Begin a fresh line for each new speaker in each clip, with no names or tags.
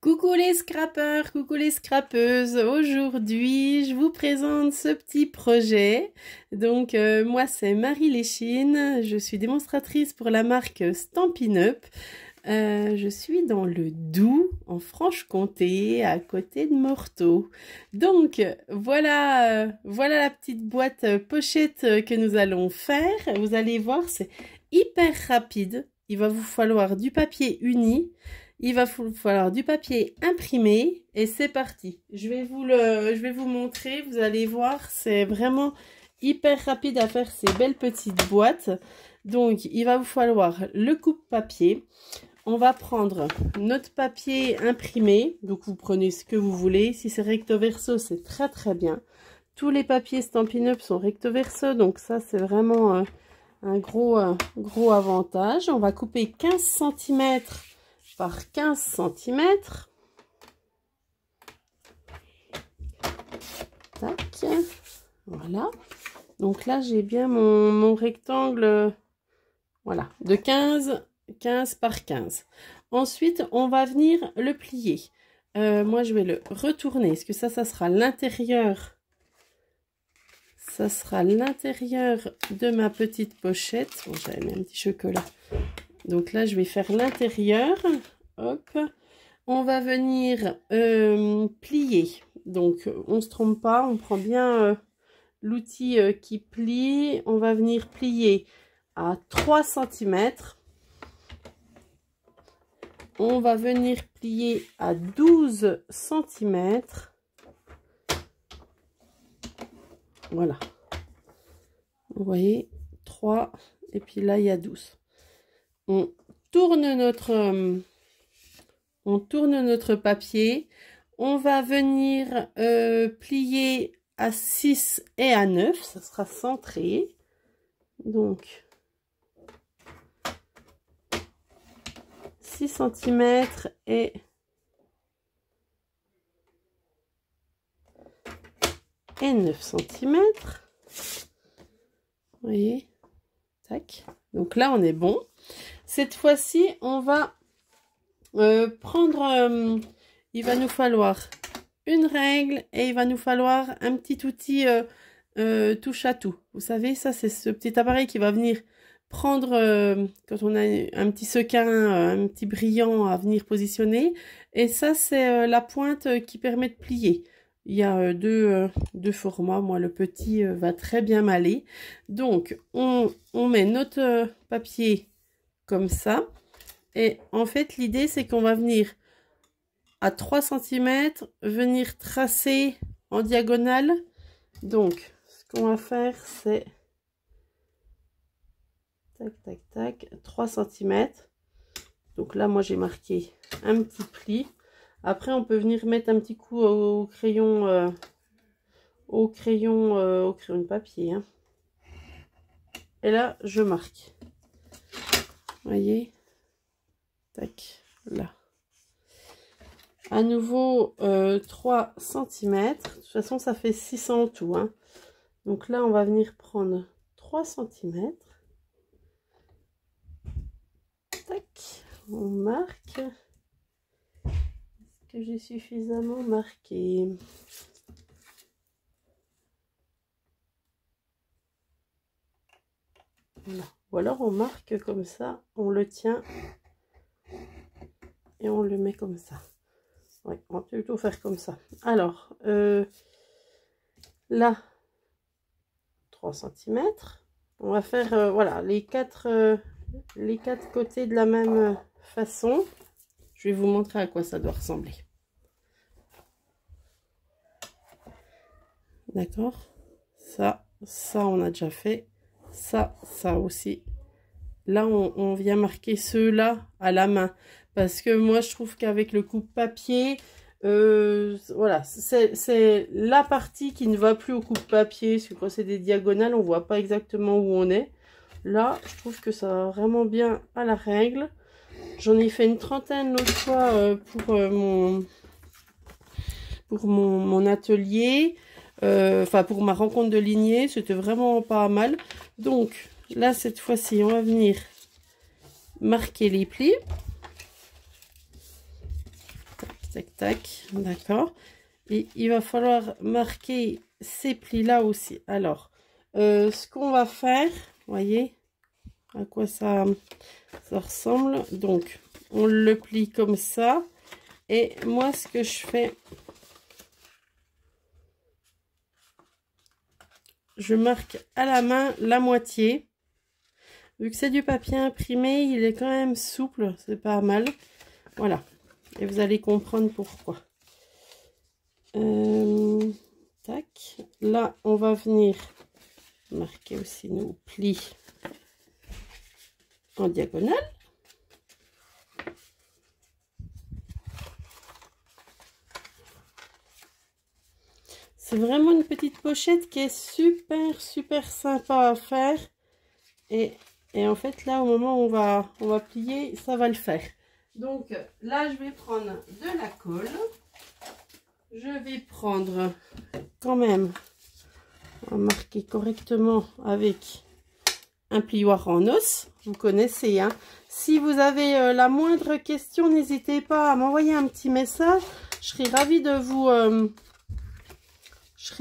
Coucou les scrappeurs, coucou les scrappeuses. Aujourd'hui, je vous présente ce petit projet. Donc, moi, c'est Marie Léchine. Je suis démonstratrice pour la marque Stampin' Up. Je suis dans le Doubs, en Franche-Comté, à côté de Morteau. Donc, voilà la petite boîte pochette que nous allons faire. Vous allez voir, c'est hyper rapide. Il va vous falloir du papier uni. Il va vous falloir du papier imprimé et c'est parti. Je vais vous montrer, vous allez voir, c'est vraiment hyper rapide à faire ces belles petites boîtes. Donc, il va vous falloir le coupe-papier. On va prendre notre papier imprimé. Donc, vous prenez ce que vous voulez. Si c'est recto verso, c'est très très bien. Tous les papiers Stampin' Up sont recto verso, donc ça, c'est vraiment un gros avantage. On va couper 15 cm par 15 cm. Tac. Voilà. Donc là, j'ai bien mon rectangle, voilà, de 15 par 15. Ensuite, on va venir le plier. Moi, je vais le retourner. Est-ce que ça sera l'intérieur? Ça sera l'intérieur de ma petite pochette. Bon, j'avais mis un petit chocolat. Donc là, je vais faire l'intérieur. Hop. On va venir plier. Donc, on ne se trompe pas. On prend bien l'outil qui plie. On va venir plier à 3 cm. On va venir plier à 12 cm. Voilà. Vous voyez, 3. Et puis là, il y a 12. On tourne notre papier. On va venir plier à 6 et à 9. Ça sera centré. Donc, 6 cm et 9 cm. Vous voyez, tac. Donc là, on est bon. Cette fois-ci, on va prendre, il va nous falloir une règle et il va nous falloir un petit outil touche à tout. Vous savez, ça, c'est ce petit appareil qui va venir prendre, quand on a un petit sequin, un petit brillant à venir positionner. Et ça, c'est la pointe qui permet de plier. Il y a deux formats. Moi, le petit va très bien m'aller. Donc, on met notre papier comme ça. Et en fait, l'idée, c'est qu'on va venir à 3 cm, venir tracer en diagonale. Donc, ce qu'on va faire, c'est tac, tac, tac, 3 cm. Donc là, moi, j'ai marqué un petit pli. Après, on peut venir mettre un petit coup au crayon de papier. Hein. Et là, je marque. Vous voyez? Tac, là. À nouveau, 3 cm. De toute façon, ça fait 6 en tout. Hein. Donc là, on va venir prendre 3 cm. Tac, on marque. Que j'ai suffisamment marqué. Voilà. Ou alors on marque comme ça, on le tient et on le met comme ça. Oui, on va plutôt faire comme ça. Alors, là, 3 cm. On va faire voilà, les quatre côtés de la même façon. Je vais vous montrer à quoi ça doit ressembler. D'accord? Ça on a déjà fait. Ça aussi. Là, on vient marquer ceux-là à la main. Parce que moi, je trouve qu'avec le coupe-papier, voilà, c'est la partie qui ne va plus au coupe-papier. Parce que quand c'est des diagonales, on voit pas exactement où on est. Là, je trouve que ça va vraiment bien à la règle. J'en ai fait une trentaine l'autre fois pour mon atelier. Enfin, pour ma rencontre de lignée, c'était vraiment pas mal. Donc, là, cette fois-ci, on va venir marquer les plis. Tac, tac, d'accord. Et il va falloir marquer ces plis là aussi. Alors, ce qu'on va faire, voyez à quoi ça ressemble. Donc, on le plie comme ça. Et moi, ce que je fais, je marque à la main la moitié. Vu que c'est du papier imprimé, il est quand même souple, c'est pas mal. Voilà. Et vous allez comprendre pourquoi. Tac. Là, on va venir marquer aussi nos plis en diagonale. C'est vraiment une petite pochette qui est super sympa à faire. Et en fait, là, au moment où on va plier, ça va le faire. Donc, là, je vais prendre de la colle. Je vais prendre quand même, on va marquer correctement avec un plioir en os. Vous connaissez, hein. Si vous avez la moindre question, n'hésitez pas à m'envoyer un petit message. Je serai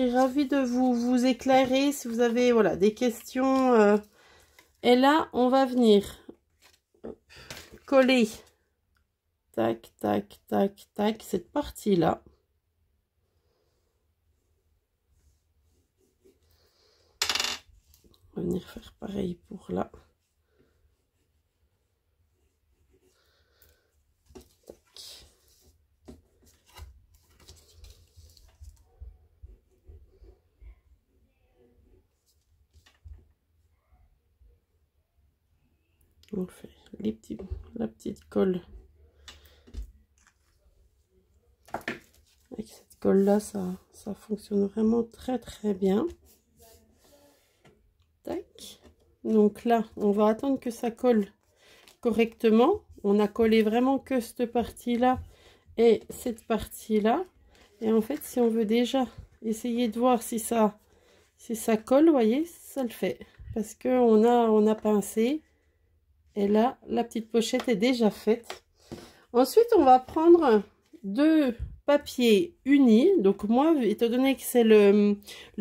ravie de vous éclairer si vous avez voilà, des questions. Et là, on va venir coller, tac, tac, tac, tac, cette partie-là. On va venir faire pareil pour là. Tac. On fait la petite colle. Avec cette colle là, ça fonctionne vraiment très bien. Tac. Donc là, on va attendre que ça colle correctement. On a collé vraiment que cette partie là et cette partie là. Et en fait, si on veut déjà essayer de voir si ça colle, vous voyez, ça le fait. Parce que on a pincé. Et là, la petite pochette est déjà faite. Ensuite, on va prendre deux papiers unis. Donc moi, étant donné que c'est le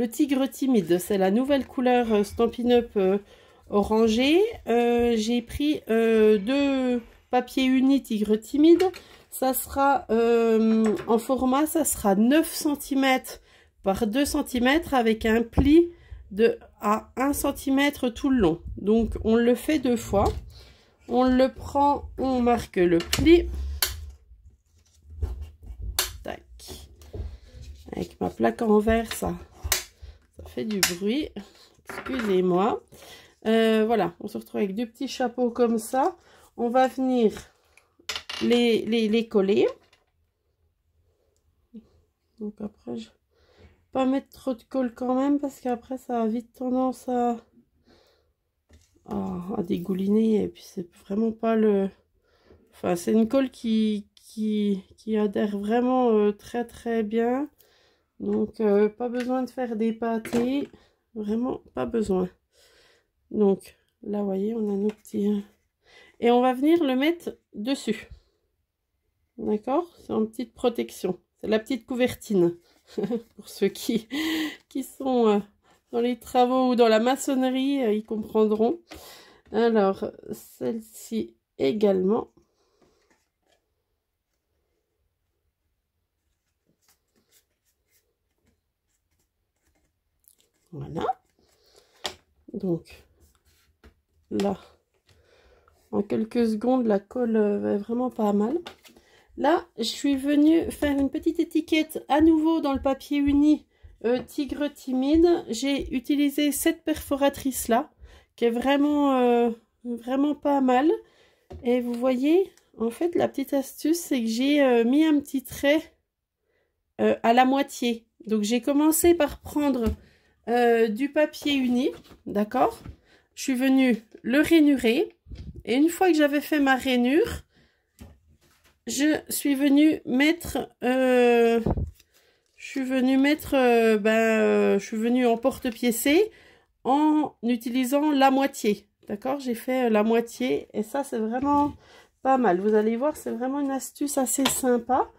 tigre timide, c'est la nouvelle couleur Stampin' Up orangé, j'ai pris deux papiers unis tigre timide. Ça sera en format, ça sera 9 cm par 2 cm avec un pli à 1 cm tout le long. Donc on le fait deux fois. On le prend, on marque le pli. Tac. Avec ma plaque en verre, ça fait du bruit. Excusez-moi. Voilà, on se retrouve avec deux petits chapeaux comme ça. On va venir les coller. Donc après, je ne vais pas mettre trop de colle quand même parce qu'après, ça a vite tendance à dégouliner. Et puis, c'est vraiment pas le... Enfin, c'est une colle qui adhère vraiment très bien. Donc, pas besoin de faire des pâtés. Vraiment, pas besoin. Donc, là, vous voyez, on a nos petits... Et on va venir le mettre dessus. D'accord? C'est en petite protection. C'est la petite couvertine. Pour ceux qui sont dans les travaux ou dans la maçonnerie, ils comprendront. Alors, celle-ci également. Voilà. Donc, là, en quelques secondes, la colle est vraiment pas mal. Là, je suis venue faire une petite étiquette à nouveau dans le papier uni tigre timide. J'ai utilisé cette perforatrice là, qui est vraiment pas mal. Et vous voyez, en fait, la petite astuce, c'est que j'ai mis un petit trait à la moitié. Donc, j'ai commencé par prendre du papier uni, d'accord? Je suis venue le ranurer. Et une fois que j'avais fait ma rainure, je suis venue mettre je suis venue en porte-piécé en utilisant la moitié. D'accord? J'ai fait la moitié et ça, c'est vraiment pas mal. Vous allez voir, c'est vraiment une astuce assez sympa.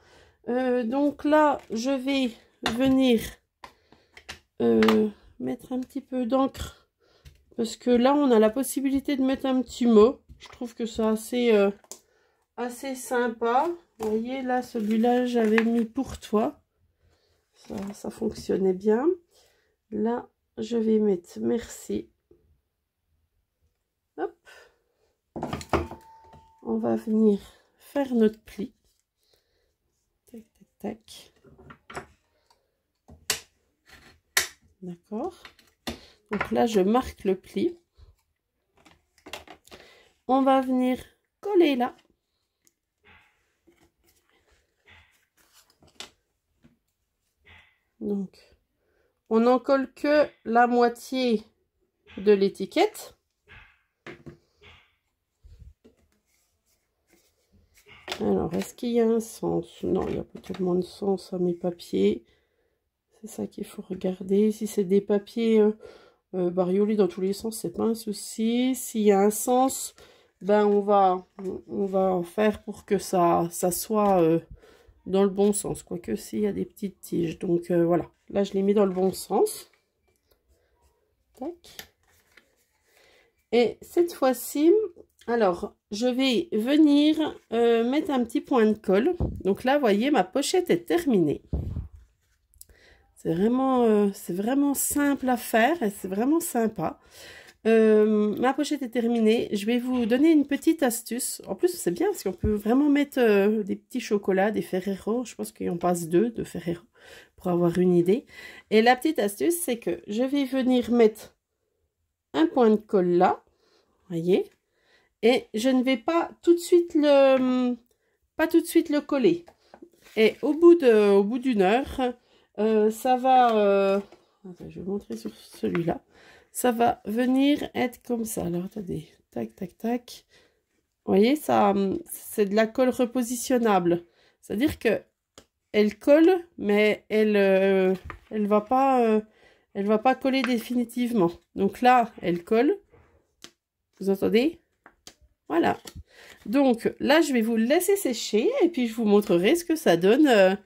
Donc là, je vais venir mettre un petit peu d'encre. Parce que là, on a la possibilité de mettre un petit mot. Je trouve que c'est assez sympa. Vous voyez, là, celui-là, j'avais mis pour toi. Ça fonctionnait bien. Là, je vais mettre merci. Hop. On va venir faire notre pli. Tac, tac, tac. D'accord. Donc là, je marque le pli. On va venir coller là. Donc, on n'en colle que la moitié de l'étiquette. Alors, est-ce qu'il y a un sens? Non, il n'y a pas tellement de sens à mes papiers. C'est ça qu'il faut regarder. Si c'est des papiers bariolés dans tous les sens, c'est pas un souci. S'il y a un sens, ben on va en faire pour que ça soit dans le bon sens. Quoique s'il y a des petites tiges. Donc voilà. Là, je l'ai mis dans le bon sens. Tac. Et cette fois-ci, alors, je vais venir mettre un petit point de colle. Donc là, vous voyez, ma pochette est terminée. C'est vraiment simple à faire et c'est vraiment sympa. Ma pochette est terminée. Je vais vous donner une petite astuce. En plus, c'est bien parce qu'on peut vraiment mettre des petits chocolats, des Ferrero. Je pense qu'il en passe 2 de Ferrero pour avoir une idée. Et la petite astuce, c'est que je vais venir mettre un point de colle là. Voyez, et je ne vais pas tout de suite le coller. Et au bout d'une heure, ça va attends, je vais vous montrer sur celui-là, ça va venir être comme ça. Alors attendez, tac tac tac, vous voyez, ça c'est de la colle repositionnable, c'est à dire que elle colle mais elle va pas coller définitivement. Donc là elle colle. Vous entendez? Voilà. Donc là, je vais vous le laisser sécher et puis je vous montrerai ce que ça donne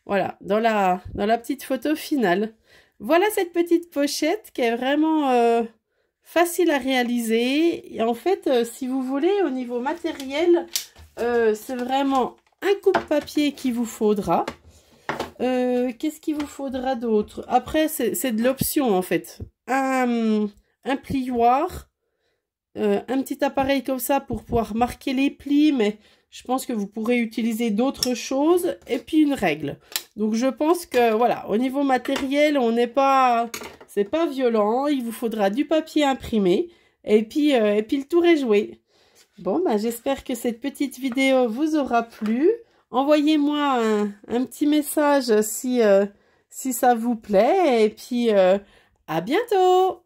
voilà, dans la petite photo finale. Voilà cette petite pochette qui est vraiment facile à réaliser. Et en fait, si vous voulez, au niveau matériel, c'est vraiment un coupe-papier qu'il vous faudra. Qu'est-ce qu'il vous faudra d'autre? Après, c'est de l'option en fait. Un plioir. Un petit appareil comme ça pour pouvoir marquer les plis, mais je pense que vous pourrez utiliser d'autres choses, et puis une règle. Donc je pense que voilà, au niveau matériel, c'est pas violent. Il vous faudra du papier imprimé et puis le tour est joué. Bon, bah, j'espère que cette petite vidéo vous aura plu. Envoyez-moi un petit message si ça vous plaît, et puis à bientôt.